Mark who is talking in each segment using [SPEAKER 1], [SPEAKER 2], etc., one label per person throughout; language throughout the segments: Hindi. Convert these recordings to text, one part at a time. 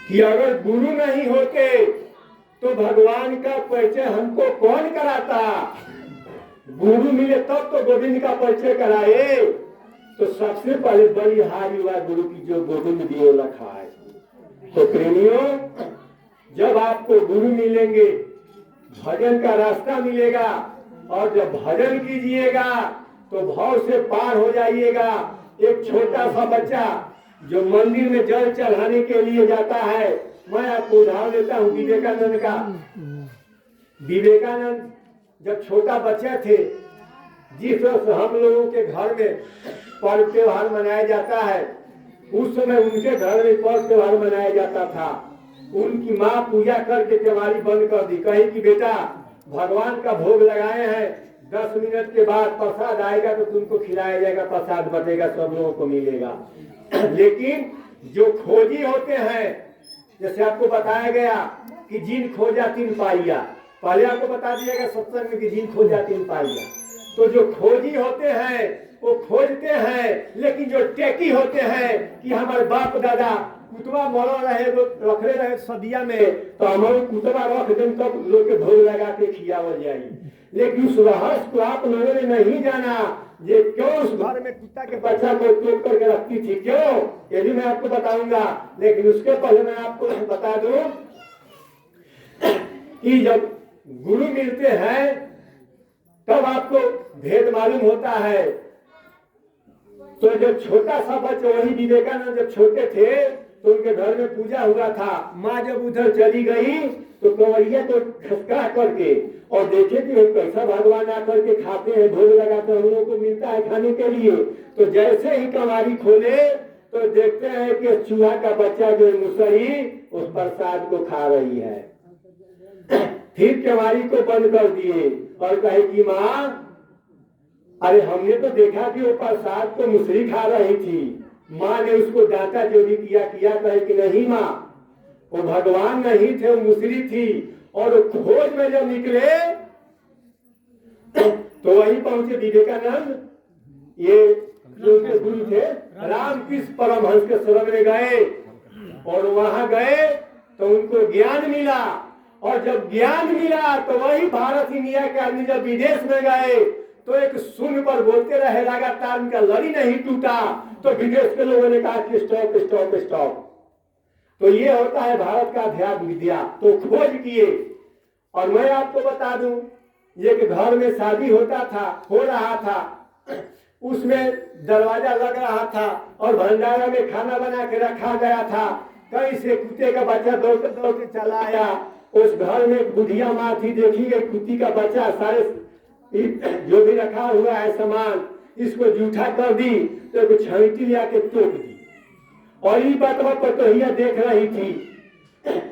[SPEAKER 1] कि अगर गुरु नहीं होते तो भगवान का परिचय हमको कौन कराता। गुरु मिले तब तो गोविंद का परिचय कराए। तो सबसे पहले बलिहारी हुआ गुरु की जो गोविंद दियो रखा है। तो प्रेमियों, जब आपको गुरु मिलेंगे, भजन का रास्ता मिलेगा, और जब भजन कीजिएगा तो भाव से पार हो जाइएगा। एक छोटा सा बच्चा जो मंदिर में जल चढ़ाने के लिए जाता है, मैं आपको उदाहरण देता हूँ विवेकानंद का। विवेकानंद जब छोटा बच्चा थे, जिस वर्ष हम लोगों के घर में पर्व त्योहार मनाया जाता है, उस समय उनके घर में पर्व त्योहार मनाया जाता था। उनकी माँ पूजा करके केवाड़ी बंद कर दी, कही कि बेटा भगवान का भोग लगाए हैं, 10 मिनट के बाद प्रसाद आएगा तो तुमको खिलाया जाएगा, प्रसाद बटेगा, सब लोगों को मिलेगा। लेकिन जो खोजी होते हैं, जैसे आपको बताया गया कि जिन खोजा तिन पाइया, पहले आपको बता दिया गया सत्संग में कि जिन खोजा तिन पाइया। तो जो खोजी होते हैं वो खोजते हैं, लेकिन जो टेकी होते हैं कि हमारे बाप दादा कुतबा मरो रहे, रखले रहे सदिया में, तो हमारे कुतबा रख दें तब लोग के भोग लगा के खियावल जाए। लेकिन उस रहस्य को आप लोगों ने नहीं जाना, ये क्यों उस घर में कुत्ता के बच्चा को तोड़ करके रखती थी, क्यों, ये भी मैं आपको बताऊंगा। लेकिन उसके पहले मैं आपको बता दूं कि जब गुरु मिलते हैं तब आपको भेद मालूम होता है। तो जब छोटा सा बच्चा, वही विवेकानंद जब छोटे थे तो उनके घर में पूजा हुआ था। माँ जब उधर चली गई तो कंवरिया को खसका करके और देखे कि कैसा भगवान आकर के खाते हैं, भोग लगाते हैं, उन को मिलता है खाने के लिए। तो जैसे ही कमारी खोले तो देखते हैं कि चूहा का बच्चा जो मुसरी उस प्रसाद को खा रही है। फिर कमारी को बंद कर दिए और कहे कि माँ, अरे हमने तो देखा कि वो प्रसाद को मुसरी खा रही थी। माँ ने उसको डांटा, जो भी किया कहे कि नहीं माँ, वो भगवान नहीं थे, वो मुसरी थी। और खोज में जब निकले तो वही पहुंचे विवेकानंद, ये जो गुरु थे रामकृष्ण परमहंस के शरण में गए, और वहां गए तो उनको ज्ञान मिला। और जब ज्ञान मिला तो वही भारत इंडिया के आदमी जब विदेश में गए तो एक शून्य पर बोलते रहे लगातार, उनका लड़ी नहीं टूटा। तो विदेश के लोगों ने कहा कि स्टॉप स्टॉप स्टॉप। तो ये होता है भारत का अध्यात्म विद्या। तो खोज किए। और मैं आपको बता दूं, ये कि घर में शादी होता था, हो रहा था, उसमें दरवाजा लग रहा था और भंडारा में खाना बना के रखा गया था। कहीं से कुत्ते का बच्चा दौड़ते दौड़ते चला आया। उस घर में बुढ़िया माँ थी, देखी गई कुत्ती का बच्चा, सारे जो भी रखा हुआ है सामान इसको जूठा कर दी, तो एक छांटी लिया के तोप दी। और ये बात पतोहिया देख रही थी,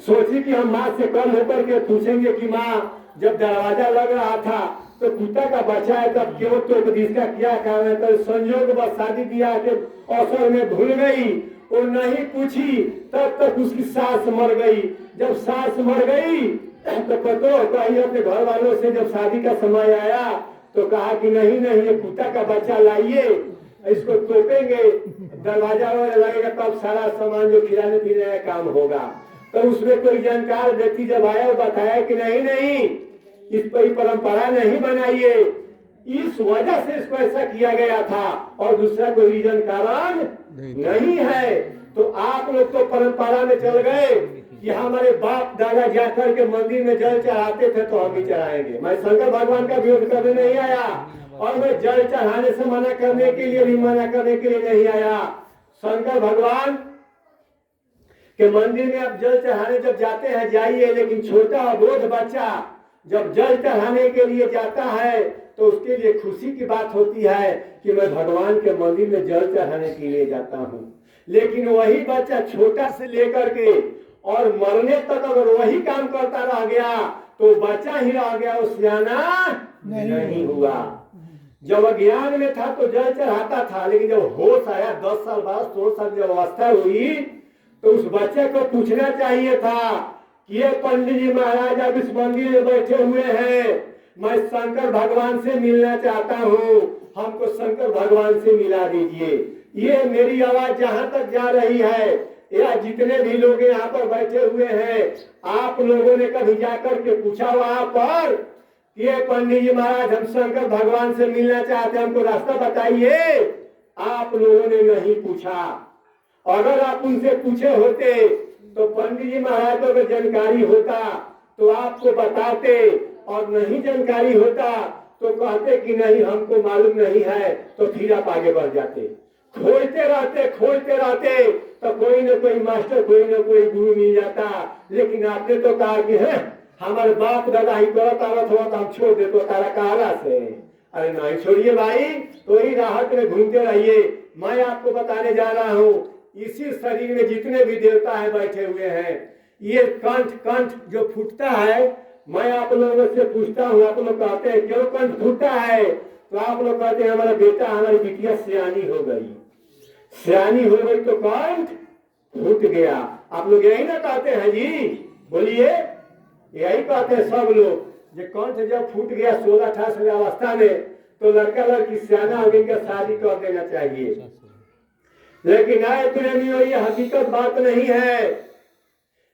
[SPEAKER 1] सोची कि हम माँ से कम होकर के पूछेंगे कि माँ, जब दरवाजा लग रहा था तो कुत्ता का बच्चा है, तब क्यों तोप दी, इसका क्या कारण है। तो संयोग बस शादी ब्याह के अवसर में भूल गई और नहीं पूछी, तब तक उसकी सास मर गई। जब सास मर गई तो पतो कही अपने घर वालों से, जब शादी का समय आया तो कहा कि नहीं नहीं, ये कुत्ता का बच्चा लाइए, इसको तोपेंगे, दरवाजा लगेगा, तब सारा सामान जो खिलाने पीने का काम होगा। तो उसमें कोई जानकार व्यक्ति जब आया वो बताया कि नहीं नहीं, इस पर परंपरा नहीं बनाइए, इस वजह से इसको ऐसा किया गया था और दूसरा कोई रीजन कारण नहीं है। तो आप लोग तो परंपरा में चल गए कि हमारे बाप दादा जाकर के मंदिर में जल चढ़ाते थे तो हम भी चढ़ाएंगे। मैं शंकर भगवान का विरोध करने नहीं आया और मैं जल चढ़ाने से मना करने के लिए भी मना करने के लिए नहीं आया। शंकर भगवान के मंदिर में आप जल चढ़ाने जब जाते हैं जाइए, लेकिन छोटा अबोध बच्चा जब जल चढ़ाने के लिए जाता है तो उसके लिए खुशी की बात होती है कि मैं भगवान के मंदिर में जल चढ़ाने के लिए जाता हूँ। लेकिन वही बच्चा छोटा से लेकर के और मरने तक अगर वही काम करता रह गया तो बच्चा ही रह गया, वो सियाना नहीं हुआ। जब अज्ञान में था तो जल चढ़ाता था, लेकिन जब होश आया 10 साल बाद 16 साल जब अवस्था हुई तो उस बच्चे को पूछना चाहिए था कि ये पंडित जी महाराज अब इस मंदिर में बैठे हुए हैं, मैं शंकर भगवान से मिलना चाहता हूँ, हमको शंकर भगवान से मिला दीजिए। ये मेरी आवाज जहां तक जा रही है या जितने भी लोग यहाँ पर बैठे हुए हैं, आप लोगों ने कभी जाकर के पूछा वहां पर कि ये पंडित जी महाराज हम शंकर भगवान से मिलना चाहते हैं, हमको रास्ता बताइए? आप लोगों ने नहीं पूछा। अगर आप उनसे पूछे होते तो पंडित जी महाराज को अगर जानकारी होता तो आपको बताते, और नहीं जानकारी होता तो कहते कि नहीं हमको मालूम नहीं है, तो फिर आप आगे बढ़ जाते। खोजते रहते तो कोई न कोई मास्टर, कोई न कोई गुरु मिल जाता। लेकिन आपने तो कहा कि है हमारे बाप दादा ही करत आवत हुआ तो हम छोड़ दे, तो तारा कहारा से। अरे नहीं छोड़िए भाई, तो ही राहत में घूमते रहिए। मैं आपको बताने जा रहा हूँ, इसी शरीर में जितने भी देवता है बैठे हुए हैं, ये कंठ जो फूटता है, मैं आप लोगों से पूछता हूँ, आप लोग कहते हैं क्यों कंठ फूटता है? तो आप लोग कहते हैं हमारा बेटा, हमारी बिटिया सियानी हो गई तो कंठ फूट गया। आप लोग यही ना कहते हैं जी? बोलिए, यही कहते हैं सब लोग। जो कंठ जब फूट गया 16-18 अवस्था में, तो लड़का लड़की सियाना हो गई, शादी कर देना चाहिए। लेकिन आए प्रेमियों, ये हकीकत बात नहीं है।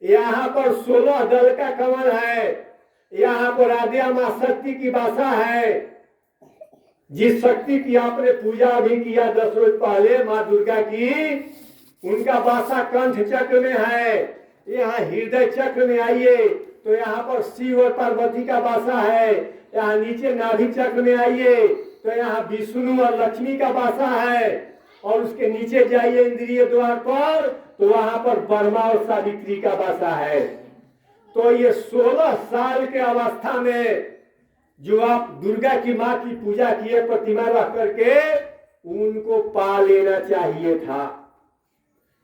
[SPEAKER 1] यहाँ पर 16 दल का कमल है। यहाँ पर आद्या माँ शक्ति की भाषा है। जिस शक्ति की आपने पूजा भी किया 10 रोज पहले, माँ दुर्गा की, उनका भाषा कंठ चक्र में है। यहाँ हृदय चक्र में आइए तो यहाँ पर शिव और पार्वती का भाषा है। यहाँ नीचे नाभि चक्र में आइए तो यहाँ विष्णु और लक्ष्मी का भाषा है। और उसके नीचे जाइए इंद्रिय द्वार पर, तो वहां पर ब्रह्मा और सावित्री का भाषा है। तो ये 16 साल के अवस्था में जो आप दुर्गा की माँ की पूजा किए प्रतिमा रख करके, उनको पा लेना चाहिए था।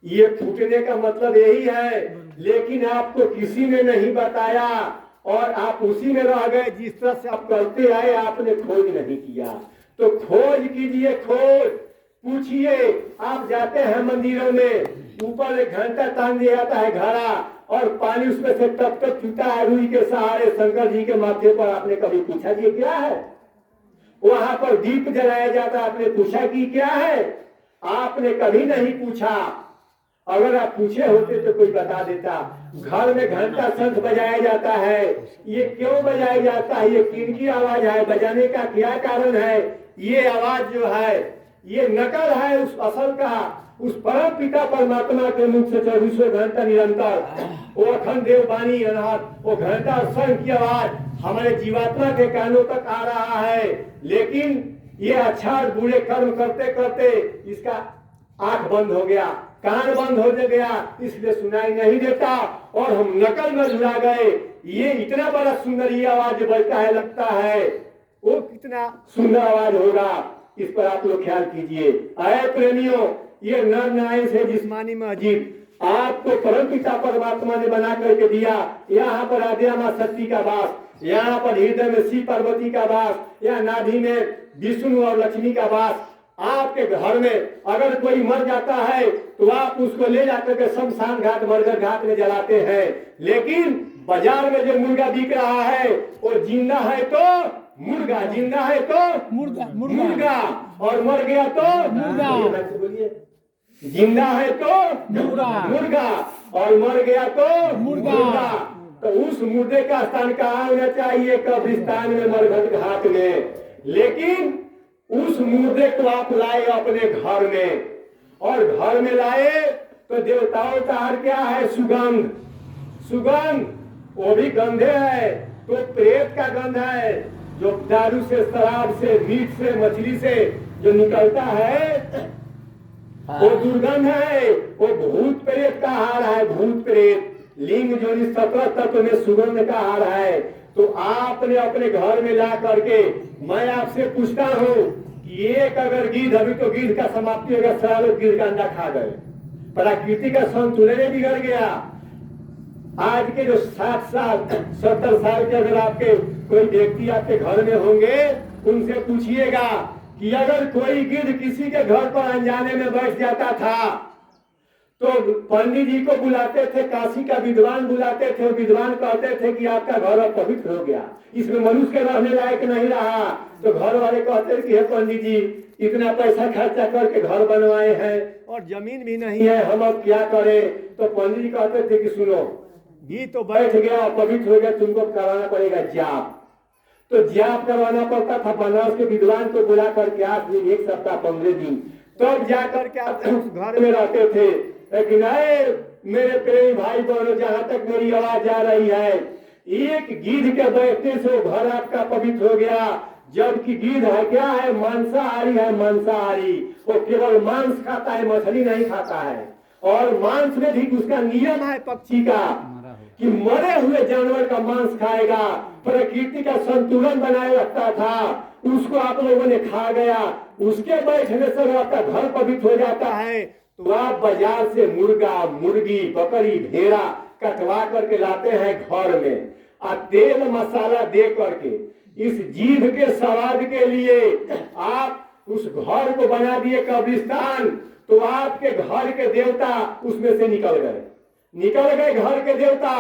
[SPEAKER 1] ये फूटने का मतलब यही है। लेकिन आपको किसी ने नहीं बताया और आप उसी में रह गए। जिस तरह से आप करते आए, आपने खोज नहीं किया। तो खोज कीजिए, खोज पूछिए। आप जाते हैं मंदिरों में, ऊपर एक घंटा तान दिया जाता है घड़ा, और पानी उसमें से तब तक छूटा है रुई के सहारे शंकर जी के माथे पर। आपने कभी पूछा ये क्या है? वहां पर दीप जलाया जाता है, आपने पूछा कि क्या है? आपने कभी नहीं पूछा। अगर आप पूछे होते तो कोई बता देता। घर में घंटा शंख बजाया जाता है, ये क्यों बजाया जाता है? ये किनकी आवाज है? बजाने का क्या कारण है? ये आवाज जो है, ये नकल है उस असल का, उस परम पिता परमात्मा के मुख से 24 घंटा निरंतर वो अखंड देव वाणी अनाथ, वो घंटा शंख की आवाज हमारे जीवात्मा के कानों तक आ रहा है। लेकिन ये अच्छा और बुरे कर्म करते करते इसका आंख बंद हो गया, कान बंद हो गया, इसलिए सुनाई नहीं देता और हम नकल में जुड़ा गए। ये इतना बड़ा सुंदर ये आवाज बजता है, लगता है वो कितना सुंदर आवाज होगा, इस पर आप लोग ख्याल कीजिए। आए प्रेमियों, ये नर नारायण से जिस्मानी में अजीब आपको परमपिता परमात्मा ने बना करके दिया। यहाँ पर आद्या माँ शक्ति का वास, यहाँ पर हृदय में शिव पार्वती का वास, यहाँ नाभि में विष्णु और लक्ष्मी का वास। आपके घर में अगर कोई मर जाता है तो आप उसको ले जाकर के शमशान घाट, मरघर घाट में जलाते हैं। लेकिन बाजार में जो मुर्गा बिक रहा है वो जिंदा है तो मुर्गा, जिंदा है तो मुर्गा और मर गया तो मुर्गा। बोलिए, जिंदा है तो मुर्गा और मर गया तो मुर्गा। तो उस मुर्दे का स्थान कहाँ होना चाहिए? कब्रिस्तान में, मरघट घाट में। लेकिन उस मुर्दे को आप लाए अपने घर में, और घर में लाए तो देवताओं का आहार क्या है? सुगंध। सुगंध वो भी गंधे है, तो प्रेत का गंध है जो दारू से, शराब से, मीट से, मछली से जो निकलता है वो दुर्गंध है। वो भूत प्रेत का आहार है। भूत प्रेत लिंग जो 17 तत्व में सुगंध का आहार है। तो आपने अपने घर में ला करके, मैं आपसे पूछता हूँ कि एक अगर गिद्ध, अभी तो गिद्ध का समाप्ति होगा, सालों गिद्ध का अंडा खा गए, प्रकृति का संतुलन बिगड़ गया। आज के जो 60 साल 70 साल के अगर आपके कोई व्यक्ति आपके घर में होंगे, उनसे पूछिएगा कि अगर कोई गिद्ध किसी के घर पर अनजाने में बैठ जाता था तो पंडित जी को बुलाते थे, काशी का विद्वान बुलाते थे, विद्वान कहते थे कि आपका घर अब पवित्र हो गया, इसमें मनुष्य के रहने लायक नहीं रहा। तो घर वाले कहते थे कि हे पंडित जी, इतना पैसा खर्चा करके घर बनवाए हैं और जमीन भी नहीं है, हम अब क्या करें। तो पंडित जी कहते थे कि सुनो, घी तो बैठ गया, पवित्र हो गया, तुमको कराना पड़ेगा जाप। तो जाप करवाना पड़ता था, बनारस के विद्वान को बुला करके आप 1 सप्ताह 15 दिन, तब जा करके आप उस घर में रहते थे। लेकिन मेरे प्रेमी भाई बहनों, जहां तक मेरी आवाज आ रही है, एक गिद्ध के बैठने से वो घर आपका पवित्र हो गया। जबकि गिद्ध है क्या है, मांसाहारी है, मांसाहारी। वो केवल मांस खाता है, मछली नहीं खाता है। और मांस में भी उसका नियम है पक्षी का कि मरे हुए जानवर का मांस खाएगा। प्रकृति का संतुलन बनाए रखता था, उसको आप लोगों ने खा गया। उसके बैठने से आपका घर पवित्र हो जाता है। तो आप बाजार से मुर्गा, मुर्गी, बकरी, भेड़ा कटवा करके लाते हैं घर में, और तेल मसाला दे करके इस जीभ के स्वाद के लिए आप उस घर को बना दिए कब्रिस्तान। तो आपके घर के देवता उसमें से निकल गए घर के देवता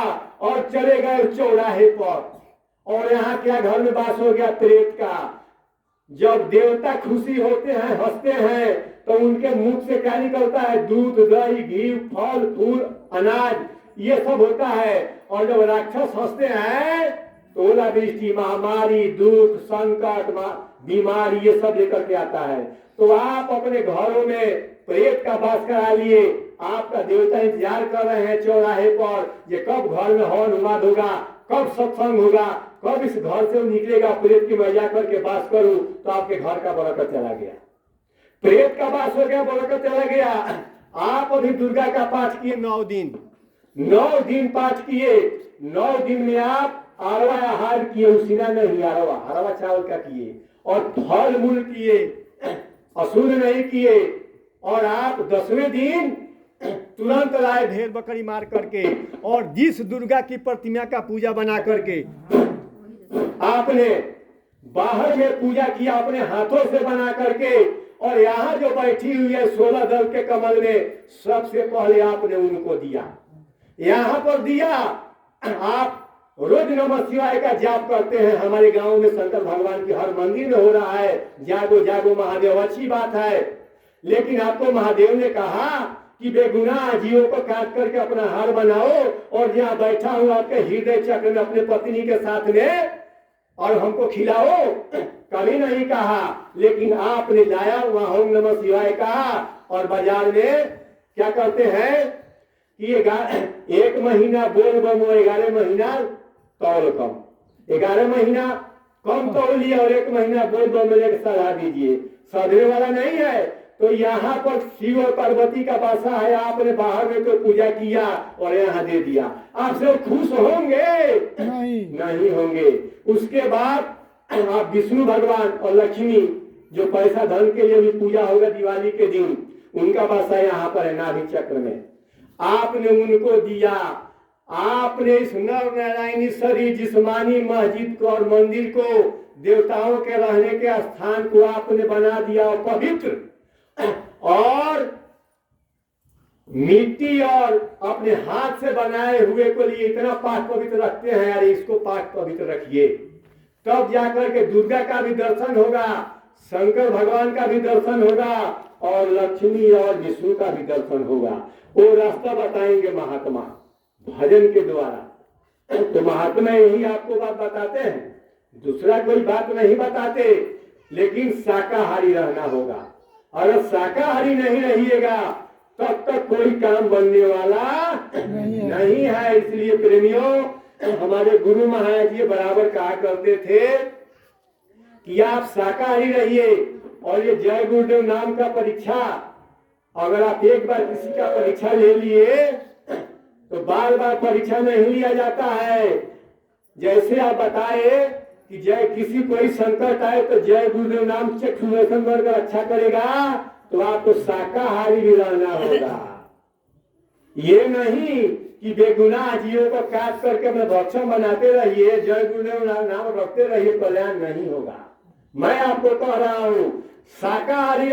[SPEAKER 1] और चले गए चौराहे पर। और यहाँ क्या घर में वास हो गया प्रेत का। जब देवता खुशी होते हैं, हंसते हैं, तो उनके मुख से क्या निकलता है, दूध, दही, घी, फल फूल, अनाज, ये सब होता है। और जब राक्षस हंसते हैं तो ओलावृष्टि, महामारी, दुख, संकट, बीमारी, ये सब लेकर के आता है। तो आप अपने घरों में प्रेत का वास करा लिए। आपका देवता इंतजार कर रहे हैं चौराहे पर, ये कब घर में हवन उन्माद होगा, कब सत्संग होगा, कब इस घर से निकलेगा प्रेत की मैं जाकर के वास करूं। तो आपके घर का बरकत चला गया, प्रेत का वास हो गया, बरकत चला गया। आप अभी दुर्गा का पाठ किए 9 दिन, 9 दिन पाठ किए। 9 दिन में आप अरवा आहार किए, उसीना नहीं, अरवा चावल का किए। और फल मूल किए, अशुद्ध नहीं किए। और आप 10वें दिन तुरंत लाए भेड़ बकरी मार करके, और जिस दुर्गा की प्रतिमा का पूजा बना करके आपने बाहर में पूजा किया अपने हाथों से बना करके, और यहाँ जो बैठी हुई है 16 दल के कमल में, सबसे पहले आपने उनको दिया, यहाँ पर दिया। आप रोज नमः शिवाय का जाप करते हैं। हमारे गांव में शंकर भगवान की हर मंदिर में हो रहा है, जागो जागो महादेव, अच्छी बात है। लेकिन आपको महादेव ने कहा कि बेगुनाह जीवों को काट करके अपना हार बनाओ, और जहाँ बैठा हूं आपके हृदय चक्र में अपने पत्नी के साथ में, और हमको खिलाओ, कभी नहीं कहा। लेकिन आपने लाया वहां ओम नमः शिवाय कहा, और बाजार में क्या करते हैं कि 1 महीना बोल बम, 11 महीना तौल कम, 11 महीना कम तौल लिया और 1 महीना बोल बम में लेकर सजा दीजिए। सधने वाला नहीं है। तो यहाँ पर शिव और पार्वती का वासा है, आपने बाहर में तो पूजा किया और यहाँ दे दिया। आप सब खुश होंगे? नहीं होंगे। उसके बाद आप विष्णु भगवान और लक्ष्मी, जो पैसा धन के लिए भी पूजा होगा दिवाली के दिन, उनका वासा यहाँ पर है नाभि चक्र में, आपने उनको दिया। आपने इस नर नारायणी शरीर, जिस्मानी मस्जिद को और मंदिर को, देवताओं के रहने के स्थान को आपने बना दिया और पवित्र, और मिट्टी और अपने हाथ से बनाए हुए को लिए इतना पाक पवित्र रखते हैं। यार इसको पाक पवित्र रखिए, तब जाकर के दुर्गा का भी दर्शन होगा, शंकर भगवान का भी दर्शन होगा, और लक्ष्मी और विष्णु का भी दर्शन होगा। वो रास्ता बताएंगे महात्मा भजन के द्वारा। तो महात्मा यही आपको बात बताते हैं, दूसरा कोई बात नहीं बताते। लेकिन शाकाहारी रहना होगा। अगर शाकाहारी नहीं रहिएगा तब तक कोई काम बनने वाला नहीं है। इसलिए प्रेमियों, हमारे गुरु महाराज जी बराबर कहा करते थे कि आप शाकाहारी रहिए। और ये जय गुरुदेव नाम का परीक्षा, अगर आप एक बार किसी का परीक्षा ले लिए तो बार बार परीक्षा नहीं लिया जाता है। जैसे आप बताए कि जय किसी कोई संकट आए तो जय गुरुदेव नाम से सुदर्शन वर्ग अच्छा करेगा, तो आपको शाकाहारी भी रहना होगा। ये नहीं कि बेगुनाह जीवों को काट करके अपने भक्षण बनाते रहिए, जय गुरुदेव नाम रखते रहिए, कल्याण नहीं होगा। मैं आपको कह रहा हूं शाकाहारी